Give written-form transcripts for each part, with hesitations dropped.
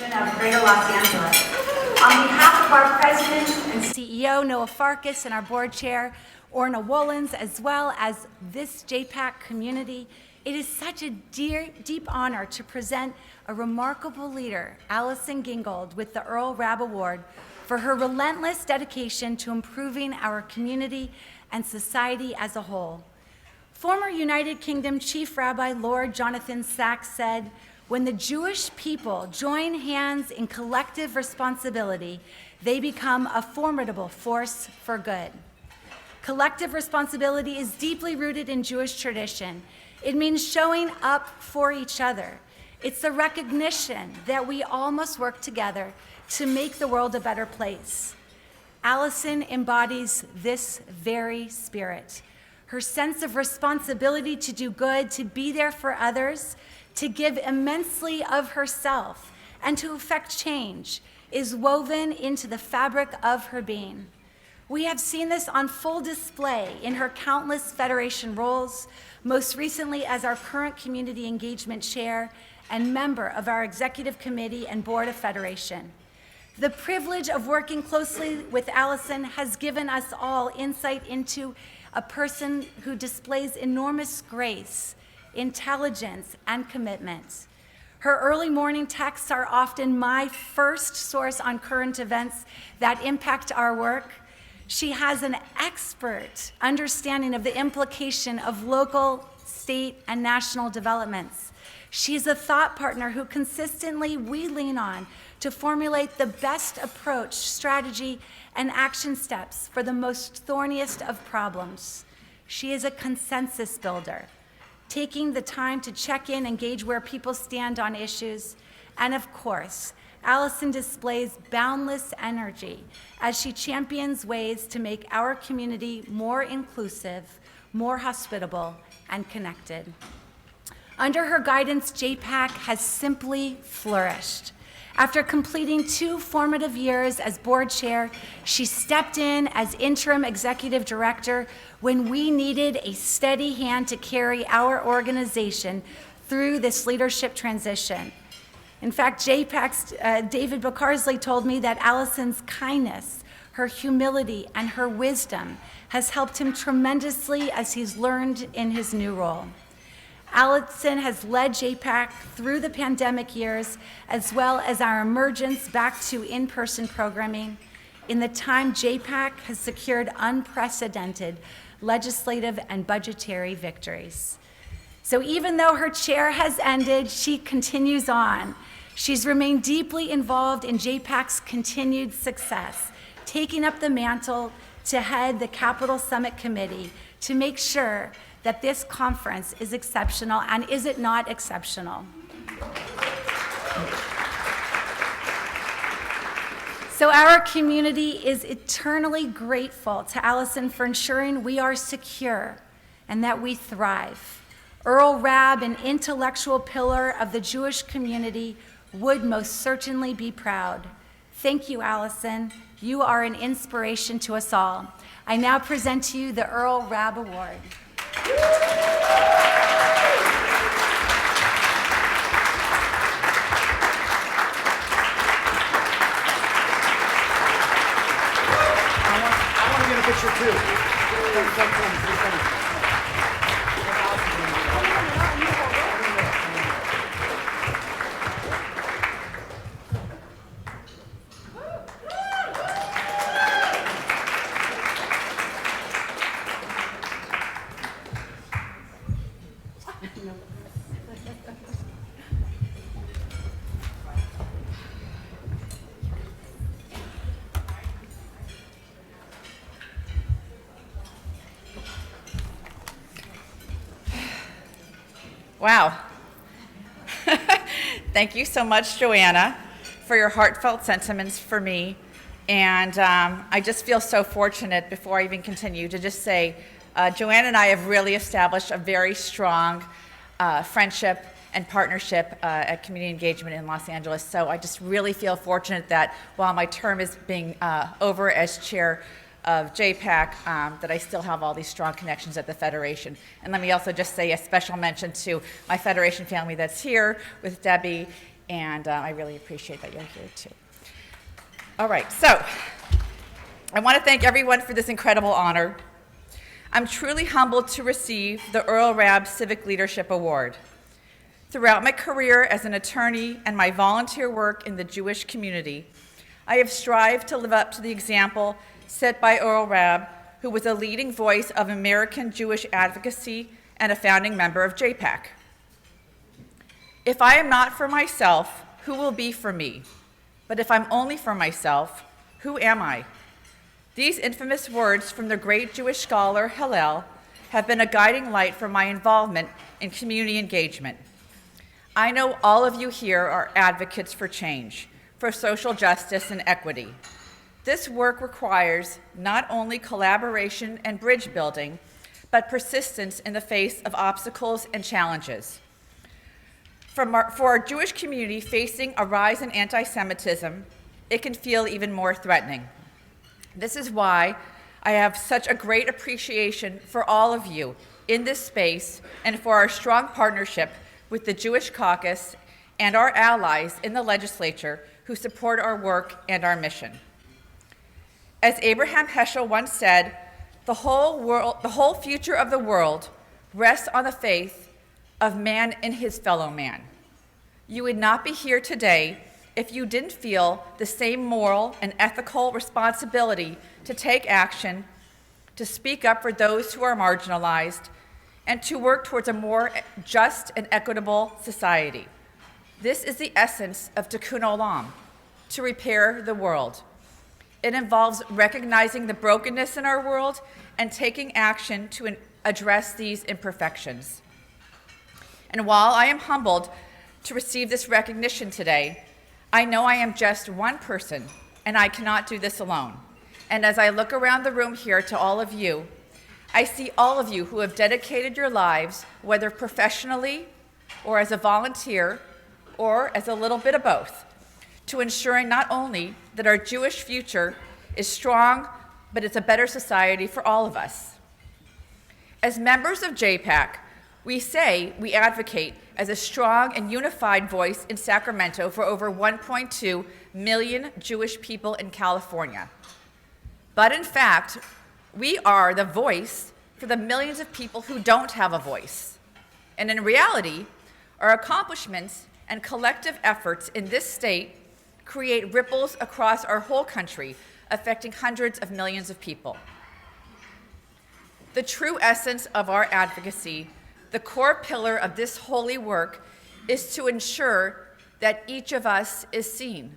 region of Greater Los Angeles. On behalf of our President and CEO, Noah Farkas, and our Board Chair, Orna Wollens, as well as this JPAC community, it is such a deep honor to present a remarkable leader, Allison Gingold, with the Earl Raab Award for her relentless dedication to improving our community and society as a whole. Former United Kingdom Chief Rabbi Lord Jonathan Sacks said, "When the Jewish people join hands in collective responsibility, they become a formidable force for good." Collective responsibility is deeply rooted in Jewish tradition. It means showing up for each other. It's the recognition that we all must work together to make the world a better place. Allison embodies this very spirit. Her sense of responsibility to do good, to be there for others, to give immensely of herself, and to effect change is woven into the fabric of her being. We have seen this on full display in her countless Federation roles, most recently as our current Community Engagement Chair and member of our Executive Committee and Board of Federation. The privilege of working closely with Allison has given us all insight into a person who displays enormous grace, intelligence, and commitment. Her early morning texts are often my first source on current events that impact our work. She has an expert understanding of the implication of local, state, and national developments. She's a thought partner who consistently we lean on to formulate the best approach, strategy, and action steps for the most thorniest of problems. She is a consensus builder, taking the time to check in and gauge where people stand on issues. And of course, Allison displays boundless energy as she champions ways to make our community more inclusive, more hospitable, and connected. Under her guidance, JPAC has simply flourished. After completing 2 formative years as board chair, she stepped in as interim executive director when we needed a steady hand to carry our organization through this leadership transition. In fact, JPAC's David Baccarsley told me that Allison's kindness, her humility, and her wisdom has helped him tremendously as he's learned in his new role. Allison has led JPAC through the pandemic years, as well as our emergence back to in-person programming. In the time, JPAC has secured unprecedented legislative and budgetary victories. So even though her chair has ended, she continues on. She's remained deeply involved in JPAC's continued success, taking up the mantle to head the Capital Summit Committee to make sure that this conference is exceptional, and is it not exceptional? So our community is eternally grateful to Allison for ensuring we are secure and that we thrive. Earl Raab, an intellectual pillar of the Jewish community, would most certainly be proud. Thank you, Allison. You are an inspiration to us all. I now present to you the Earl Raab Award. I want to get a picture too. Wow. Thank you so much, Joanna, for your heartfelt sentiments for me. And I just feel so fortunate, before I even continue, to just say, Joanna and I have really established a very strong friendship and partnership at Community Engagement in Los Angeles. So I just really feel fortunate that while my term is being over as chair of JPAC, that I still have all these strong connections at the Federation. And let me also just say a special mention to my Federation family that's here, with Debbie and I really appreciate that you're here too. All right, so I want to thank everyone for this incredible honor. I'm truly humbled to receive the Earl Raab Civic Leadership Award. Throughout my career as an attorney and my volunteer work in the Jewish community, I have strived to live up to the example set by Earl Raab, who was a leading voice of American Jewish advocacy and a founding member of JPAC. If I am not for myself, who will be for me? But if I'm only for myself, who am I? These infamous words from the great Jewish scholar Hillel have been a guiding light for my involvement in community engagement. I know all of you here are advocates for change, for social justice and equity. This work requires not only collaboration and bridge building, but persistence in the face of obstacles and challenges. For our Jewish community facing a rise in anti-Semitism, it can feel even more threatening. This is why I have such a great appreciation for all of you in this space and for our strong partnership with the Jewish Caucus and our allies in the legislature who support our work and our mission. As Abraham Heschel once said, the whole future of the world rests on the faith of man in his fellow man. You would not be here today if you didn't feel the same moral and ethical responsibility to take action, to speak up for those who are marginalized, and to work towards a more just and equitable society. This is the essence of Tikkun Olam, to repair the world. It involves recognizing the brokenness in our world and taking action to address these imperfections. And while I am humbled to receive this recognition today, I know I am just one person, and I cannot do this alone. And as I look around the room here to all of you, I see all of you who have dedicated your lives, whether professionally or as a volunteer or as a little bit of both, to ensuring not only that our Jewish future is strong, but it's a better society for all of us. As members of JPAC, we say we advocate as a strong and unified voice in Sacramento for over 1.2 million Jewish people in California. But in fact, we are the voice for the millions of people who don't have a voice. And in reality, our accomplishments and collective efforts in this state create ripples across our whole country, affecting hundreds of millions of people. The true essence of our advocacy, the core pillar of this holy work, is to ensure that each of us is seen,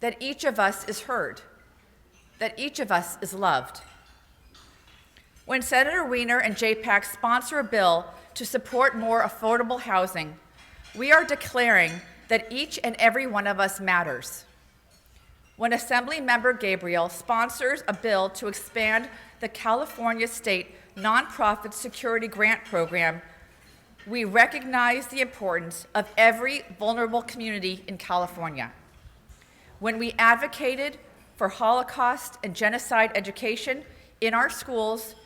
that each of us is heard, that each of us is loved. When Senator Wiener and JPAC sponsor a bill to support more affordable housing, we are declaring that each and every one of us matters. When Assemblymember Gabriel sponsors a bill to expand the California State Nonprofit Security Grant Program, we recognize the importance of every vulnerable community in California. When we advocated for Holocaust and genocide education in our schools,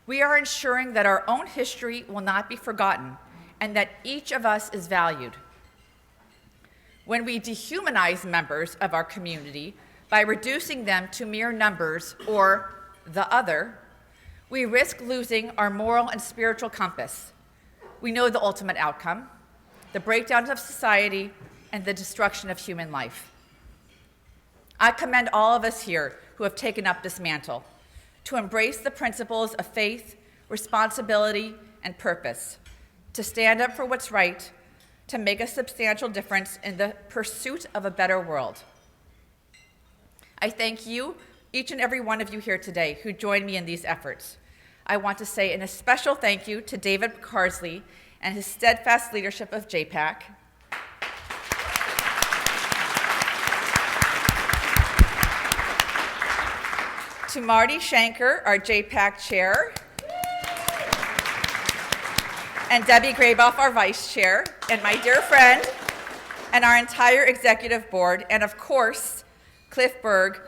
we are ensuring that our own history will not be forgotten and that each of us is valued. When we dehumanize members of our community by reducing them to mere numbers or the other, we risk losing our moral and spiritual compass. We know the ultimate outcome, the breakdown of society and the destruction of human life. I commend all of us here who have taken up this mantle to embrace the principles of faith, responsibility, and purpose, to stand up for what's right, to make a substantial difference in the pursuit of a better world. I thank you, each and every one of you here today who joined me in these efforts. I want to say an especial thank you to David Carsley and his steadfast leadership of JPAC. To Marty Shanker, our JPAC chair, and Debbie Graboff, our vice chair, and my dear friend, and our entire executive board, and of course, Cliff Berg,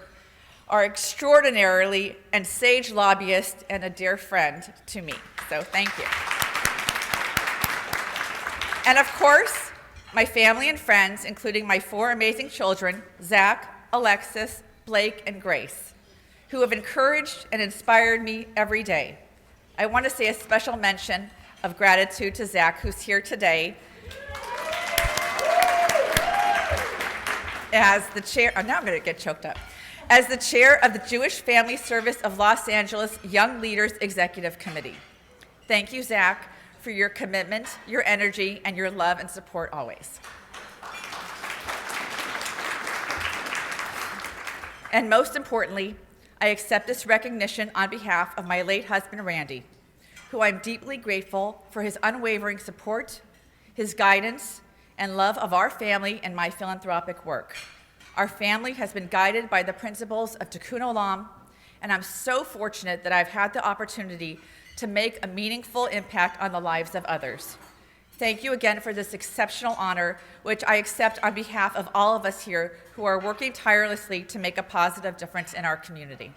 our extraordinarily and sage lobbyist and a dear friend to me. So thank you. And of course, My family and friends, including my 4 amazing children, Zach, Alexis, Blake, and Grace, who have encouraged and inspired me every day. I want to say a special mention of gratitude to Zach, who's here today. As the chair, now I'm going to get choked up. As the chair of the Jewish Family Service of Los Angeles Young Leaders Executive Committee. Thank you, Zach, for your commitment, your energy, and your love and support always. And most importantly, I accept this recognition on behalf of my late husband, Randy, who I'm deeply grateful for his unwavering support, his guidance, and love of our family and my philanthropic work. Our family has been guided by the principles of Tikkun Olam, and I'm so fortunate that I've had the opportunity to make a meaningful impact on the lives of others. Thank you again for this exceptional honor, which I accept on behalf of all of us here who are working tirelessly to make a positive difference in our community.